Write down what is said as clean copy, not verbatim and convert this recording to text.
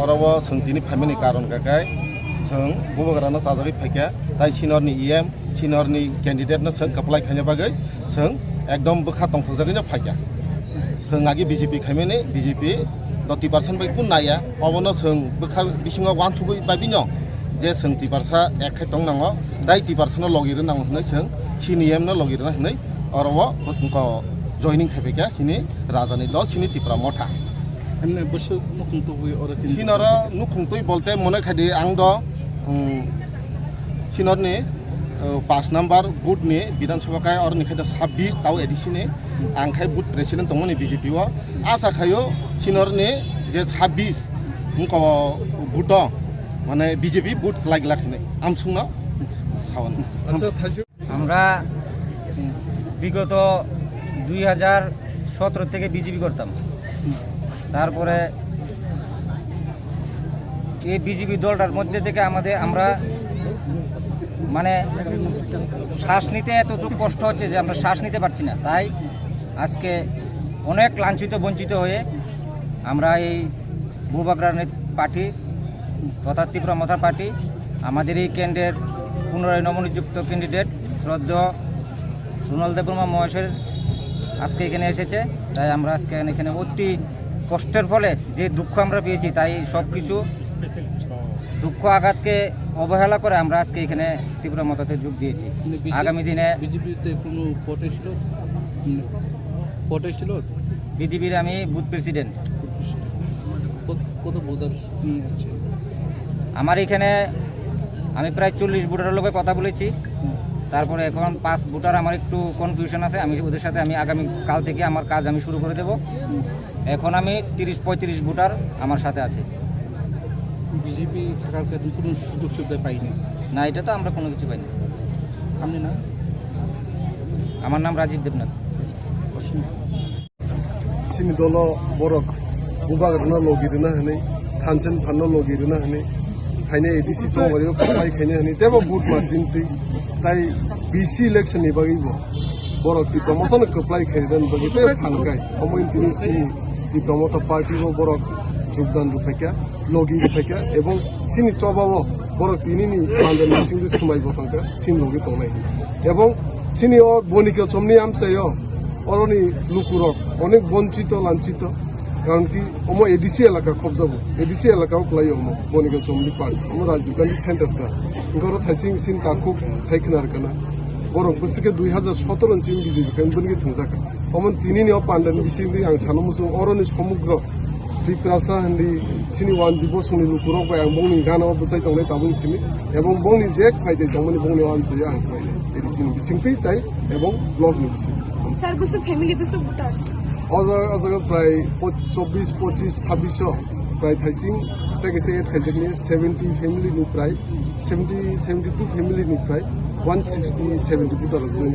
अरावो सोंथिनि फामिनि कारण काकाय जों बुबाग्रानो साजागै फाइका ताइ सिनियरनि इएम सिनियरनि कैंडिडेटनो जों कप्लाय खायनो बागै जों एकदम बोखा तंथजागैनो फाइका जों आगे बीजेपी खायमेनि बीजेपी 30% बै कुन नाया अबनो जों बोखा बिसिङाव वान सुबै बाबिनो जे जों 30% एखाय दं नाङो दाइ 30% लगिरो नाङो होनै जों सिनिएमनो लगिरो होनै अरावो बुथुमखौ जॉइनिंग खायफैका सिनि राजानि दल सिनि तिप्रा मथा एमने बसु नुखुंतुबै अर तिन सिनरा नुखुंतुइ बोलते मने खायदि आं द सिनरनि 5 नम्बर बुथनि विधानसभा काय और निखायदा 26 ताव एडिसिनि आंखाय बुथ प्रेसिडेंट दंमोन बीजेपी व आशा खायो सिनरनि जे 26 मुको बुथ माने बीजेपी बुथ लागलाखिनै आमसुंना सावन আচ্ছা থাইছে আমরা বিগত 2017 থেকে বিজেপি করতাম তারপরে এই বিজেপি দলটার মধ্যে থেকে আমরা মানে শ্বাস নিতে এতটুকু কষ্ট হচ্ছে যে আমরা শ্বাস নিতে পারছি না তাই আজকে অনেক লাঞ্ছিত বঞ্চিত হয়ে আমরা এই বুবাগ্রান পার্টি তথা ত্রিপুরা মথা পার্টি আমাদের এই কেন্দ্রের পুনরায় নবনিযুক্ত ক্যান্ডিডেট শ্রদ্ধেয় রুনাল দেববর্মা মহাশয়ের আজকে এখানে এসেছে তাই আমরা আজকে এখানে অতি কষ্টের ফলে যে দুঃখ আমরা পেয়েছি তাই সব কিছু দুঃখ আঘাতকে অবহেলা করে আমরা আজকে এখানে ত্রিপুরা মতাতে যোগ দিয়েছি আগামী দিনে বিজেপিতে কোনো প্রটেস্ট ছিল বিজেপির আমি বুথ প্রেসিডেন্ট কত ভোটার আছে আমার এখানে আমি প্রায় 40 ভোটারের লোকের কথা বলেছি তারপরে এখন 5 ভোটার আমার একটু কনফিউশন আছে আমি ওদের সাথে আমি আগামী কাল থেকে আমার কাজ আমি শুরু করে দেব এখন আমি 30-35 ভোটার আমার সাথে আছে বিজেপি থাকার কারণে কোনো সুযোগ সুবিধা পাইনি না এটা তো আমরা কোনো কিছু পাইনি আপনি না আমার নাম রাজীব দেবনাথ सिनि दल बरक बुबाग्रानो लगिरनो हनै थानसेन फाननो लगिरनो हनै खायने एडिसि चौबारियाव खाय खायने हनै तेबो बुट मार्जिन तै ताइ बीसी इलेक्शन नि बागैबो बरक ति प्रमोशन कप्लाय खायदन बागै ते फानगाय अमोइन तिनि सिनि ति प्रमोटर पार्टी व बरक যোগদান रुफायका लगी रुफायका এবং सिनि चबावो बरक तिनिनि मानदन मिसिंदि सुमायबो फांका सिन लगी तंनाय এবং सिनि अ बनिके चमनि आमसायो অরণি লুকুরক অনেক বঞ্চিত লাঞ্ছিত কারণ কি ওমো এডিসি এলাকা খবজাবো এডিসি এলাকাও ক্লাই ওমো বনিকা চমলি পার্ক ওমো রাজীব গান্ধী সেন্টারটা গরো থাইসিং সিন তাকু সাইখনার কানা বরং বসিকে 2017 সিম বিজেপি ফেনবনিকে থংজাকা ওমন তিনিনি অ পান্ডানি বিসিंदि आं सानमुसु অরণি সমগ্র ত্রিপ্রাসা হিন্দি সিনি ওয়ানজি বসুনি লুকুরক বাই आं बंनि गानाव बसाय तंनाय ताबुं सिनि এবং बंनि जेक फायदे जमनि बंनि वानजि आं एडिसिनि बिसिंति ताइ এবং ब्लगनि बिसिं सर बुसुक फैमिली बुसुक बुतार अजग प्राय 24 25 26 प्राय थाइसिं तेगेसे थाइजगनि 70 फैमिली नि प्राय 70 72 फैमिली नि प्राय 160 70 बुतार जइन